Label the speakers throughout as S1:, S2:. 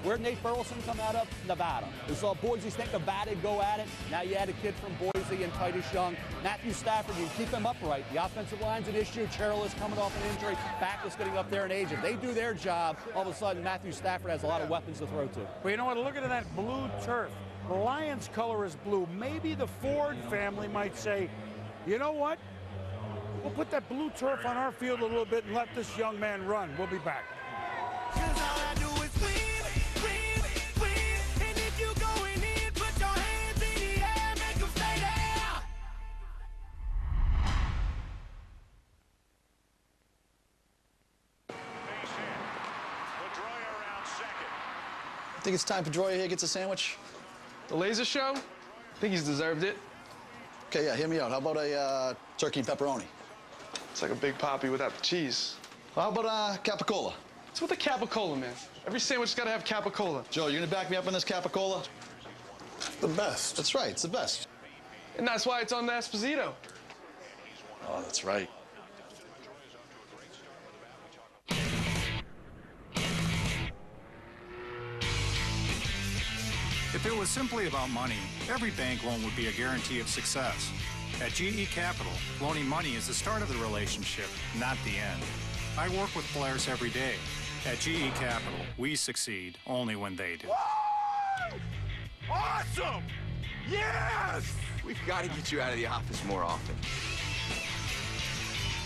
S1: Where'd Nate Burleson come out of? Nevada. We saw Boise State, Nevada go at it. Now you had a kid from Boise and Titus Young. Matthew Stafford, you keep him upright. The offensive line's an issue. Cheryl is coming off an injury. Backus getting up there in age. If they do their job, all of a sudden Matthew Stafford has a lot of weapons to throw to.
S2: Well, you know what? Look at that blue turf. The Lions' color is blue. Maybe the Ford family might say, you know what? We'll put that blue turf on our field a little bit and let this young man run. We'll be back.
S3: I think it's time Pedroia here gets a sandwich.
S4: The laser show? I think he's deserved it.
S3: Okay, yeah, hear me out. How about a turkey and pepperoni?
S4: It's like a big poppy without the cheese.
S3: How about capicola?
S4: What's with the capicola, man? Every sandwich's gotta have capicola.
S3: Joe, you gonna back me up on this capicola? The best. That's right, it's the best.
S4: And that's why it's on the Esposito.
S3: Oh, that's right.
S5: If it was simply about money, every bank loan would be a guarantee of success. At GE Capital, loaning money is the start of the relationship, not the end. I work with players every day. At GE Capital, we succeed only when they do.
S6: Woo! Awesome! Yes! We've got to get you out of the office more often.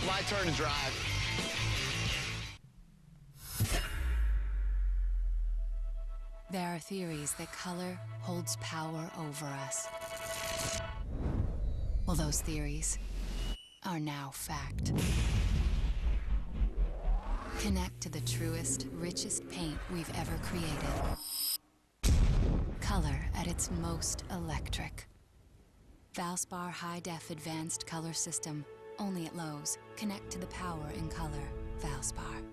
S4: My turn to drive.
S7: There are theories that color holds power over us. Well, those theories are now fact. Connect to the truest, richest paint we've ever created. Color at its most electric. Valspar High-Def Advanced Color System, only at Lowe's. Connect to the power in color. Valspar.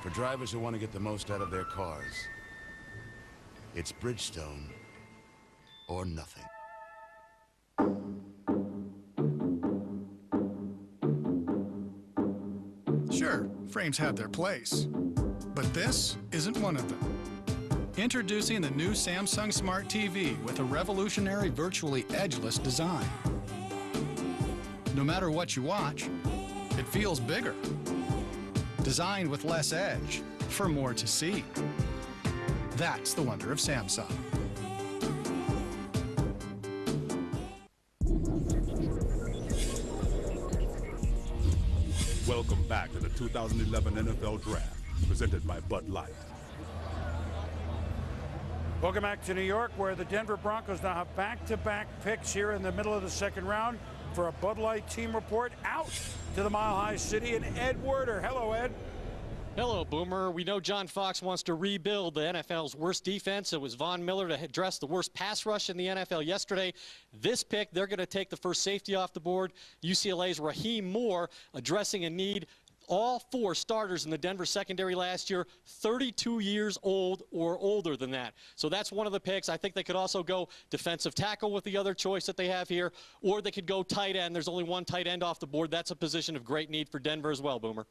S8: For drivers who want to get the most out of their cars, it's Bridgestone or nothing.
S5: Sure, frames have their place, but this isn't one of them. Introducing the new Samsung Smart TV with a revolutionary virtually edgeless design. No matter what you watch, it feels bigger. Designed with less edge for more to see. That's the wonder of Samsung.
S9: Welcome back to the 2011 NFL Draft, presented by Bud Light.
S2: Welcome back to New York, where the Denver Broncos now have back-to-back picks here in the middle of the second round for a Bud Light team report out to the Mile High City. And Ed Werder. Hello, Ed.
S10: Hello, Boomer. We know John Fox wants to rebuild the NFL's worst defense. It was Von Miller to address the worst pass rush in the NFL yesterday. This pick, they're going to take the first safety off the board. UCLA's Raheem Moore addressing a need. All four starters in the Denver secondary last year, 32 years old or older than that. So that's one of the picks. I think they could also go defensive tackle with the other choice that they have here, or they could go tight end. There's only one tight end off the board. That's a position of great need for Denver as well, Boomer.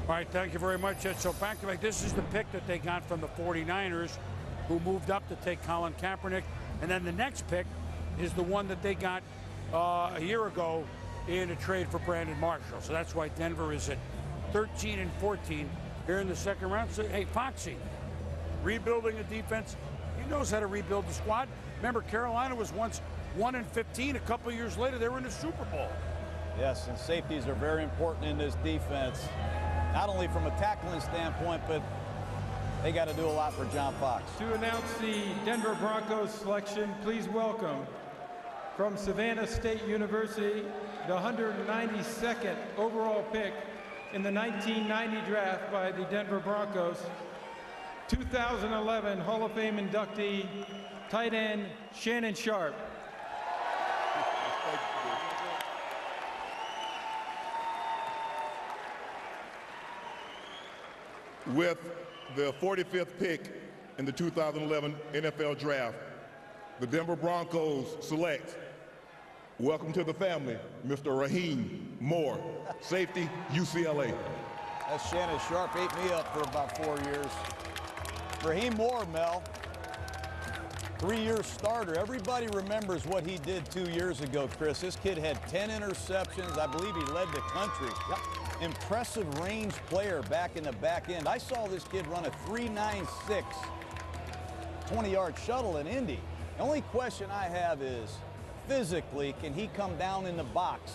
S2: All right, thank you very much, Ed. So back to back, this is the pick that they got from the 49ers, who moved up to take Colin Kaepernick. And then the next pick is the one that they got a year ago in a trade for Brandon Marshall. So that's why Denver is at 13 and 14 here in the second round. So, hey, Foxy, rebuilding a defense, he knows how to rebuild the squad. Remember, Carolina was once 1 and 15. A couple years later, they were in the Super Bowl.
S11: Yes, and safeties are very important in this defense, not only from a tackling standpoint, but they got to do a lot for John Fox.
S12: To announce the Denver Broncos selection, please welcome from Savannah State University, the 192nd overall pick in the 1990 draft by the Denver Broncos, 2011 Hall of Fame inductee, tight end Shannon Sharp.
S13: With the 45th pick in the 2011 NFL Draft, the Denver Broncos select, welcome to the family, Mr. Raheem Moore, safety, UCLA.
S11: That Shannon Sharp ate me up for about 4 years. Raheem Moore, Mel, 3-year starter. Everybody remembers what he did 2 years ago, Chris. This kid had 10 interceptions. I believe he led the country. Yep. Impressive range player back in the back end. I saw this kid run a 3.96 20-yard shuttle in Indy. The only question I have is, physically, can he come down in the box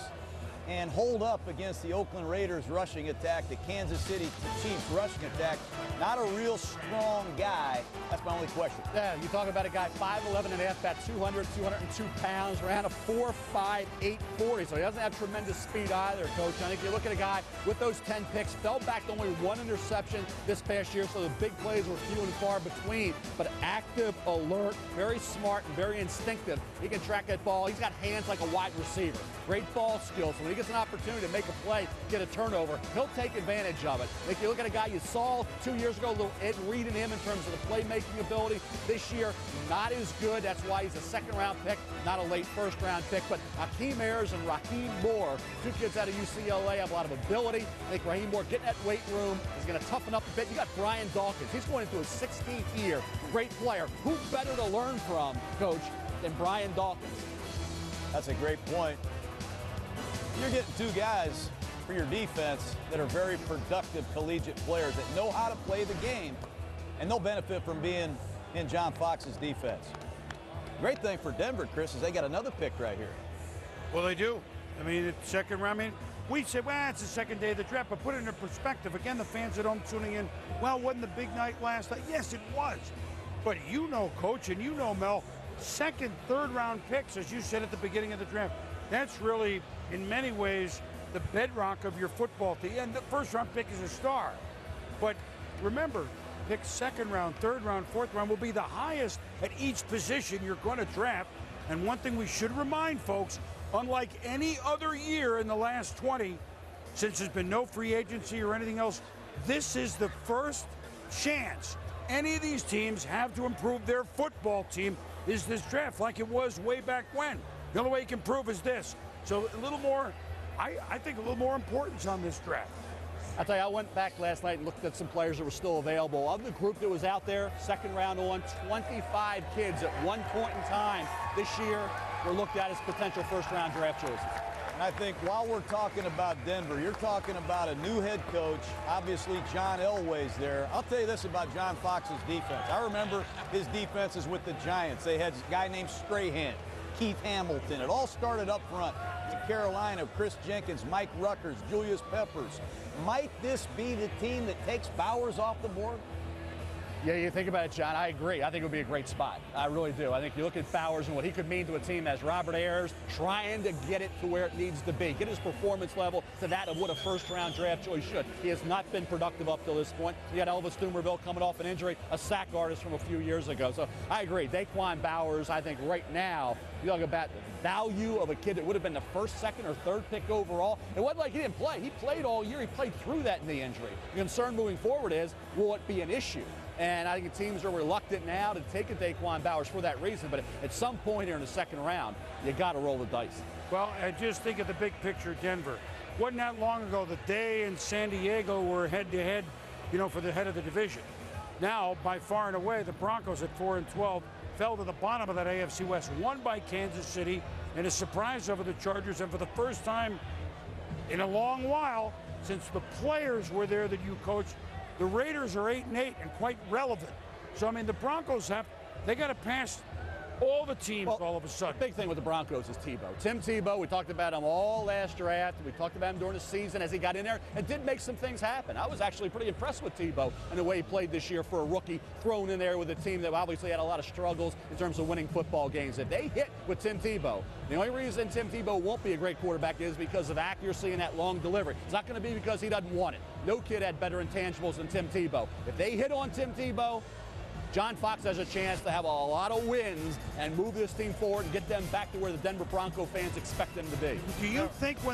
S11: and hold up against the Oakland Raiders rushing attack, the Kansas City Chiefs rushing attack? Not a real strong guy. That's my only question.
S1: Yeah, you talk about a guy 5'11 and a half, about 202 pounds, ran a 4.58 40, so he doesn't have tremendous speed either, Coach. I think you look at a guy with those 10 picks, fell back to only 1 interception this past year, so the big plays were few and far between, but active, alert, very smart, and very instinctive. He can track that ball. He's got hands like a wide receiver. Great ball skills. So when he gets an opportunity to make a play, get a turnover, he'll take advantage of it. If you look at a guy you saw 2 years ago, a little Ed Reed in him in terms of the playmaking ability. This year, not as good. That's why he's a second-round pick, not a late first-round pick. But Hakeem Ayers and Raheem Moore, 2 kids out of UCLA, have a lot of ability. I think Raheem Moore getting that weight room is going to toughen up a bit. You got Brian Dawkins. He's going into his 16th year. Great player. Who better to learn from, Coach, than Brian Dawkins?
S11: That's a great point. You're getting 2 guys for your defense that are very productive collegiate players that know how to play the game, and they'll benefit from being in John Fox's defense. Great thing for Denver, Chris, is they got another pick right here.
S2: Well, they do. I mean, it's second round. I mean, we said, well, it's the second day of the draft, but put it into perspective. Again, the fans at home tuning in, well, wasn't the big night last night? Yes, it was. But you know, Coach, and you know, Mel, second, third round picks, as you said at the beginning of the draft, that's really, in many ways, the bedrock of your football team. And the first round pick is a star. But remember, picks second round, third round, fourth round will be the highest at each position you're going to draft. And one thing we should remind folks, unlike any other year in the last 20, since there's been no free agency or anything else, this is the first chance any of these teams have to improve their football team is this draft, like it was way back when. The only way you can prove is this. So a little more, I think a little more importance on this draft.
S1: I'll tell you, I went back last night and looked at some players that were still available. Of the group that was out there, second round on, 25 kids at one point in time this year were looked at as potential first-round draft choices.
S11: And I think while we're talking about Denver, you're talking about a new head coach. Obviously, John Elway's there. I'll tell you this about John Fox's defense. I remember his defenses with the Giants. They had a guy named Strahan, Keith Hamilton. It all started up front in Carolina. Chris Jenkins, Mike Ruckers, Julius Peppers. Might this be the team that takes Bowers off the board?
S1: Yeah, you think about it, John, I agree. I think it would be a great spot. I really do. I think you look at Bowers and what he could mean to a team as Robert Ayers trying to get it to where it needs to be, get his performance level to that of what a first-round draft choice should. He has not been productive up till this point. You got Elvis Dumerville coming off an injury, a sack artist from a few years ago. So I agree. Daquan Bowers, I think right now, you talk about the value of a kid that would have been the first, second, or third pick overall. It wasn't like he didn't play. He played all year. He played through that knee injury. The concern moving forward is, will it be an issue? And I think teams are reluctant now to take a Daquan Bowers for that reason. But at some point here in the second round, you got to roll the dice.
S2: Well, I just think of the big picture, Denver. Wasn't that long ago the Day and San Diego were head-to-head, you know, for the head of the division. Now, by far and away, the Broncos at 4-12 fell to the bottom of that AFC West, won by Kansas City, and a surprise over the Chargers. And for the first time in a long while, since the players were there that you coached, the Raiders are 8-8 and quite relevant. So, I mean, the Broncos they got to pass all the teams all of a sudden.
S1: The big thing with the Broncos is Tebow. Tim Tebow, we talked about him all last draft. We talked about him during the season as he got in there and did make some things happen. I was actually pretty impressed with Tebow and the way he played this year for a rookie, thrown in there with a team that obviously had a lot of struggles in terms of winning football games. If they hit with Tim Tebow, the only reason Tim Tebow won't be a great quarterback is because of accuracy and that long delivery. It's not going to be because he doesn't want it. No kid had better intangibles than Tim Tebow. If they hit on Tim Tebow, John Fox has a chance to have a lot of wins and move this team forward and get them back to where the Denver Bronco fans expect them to be.
S2: Do you think when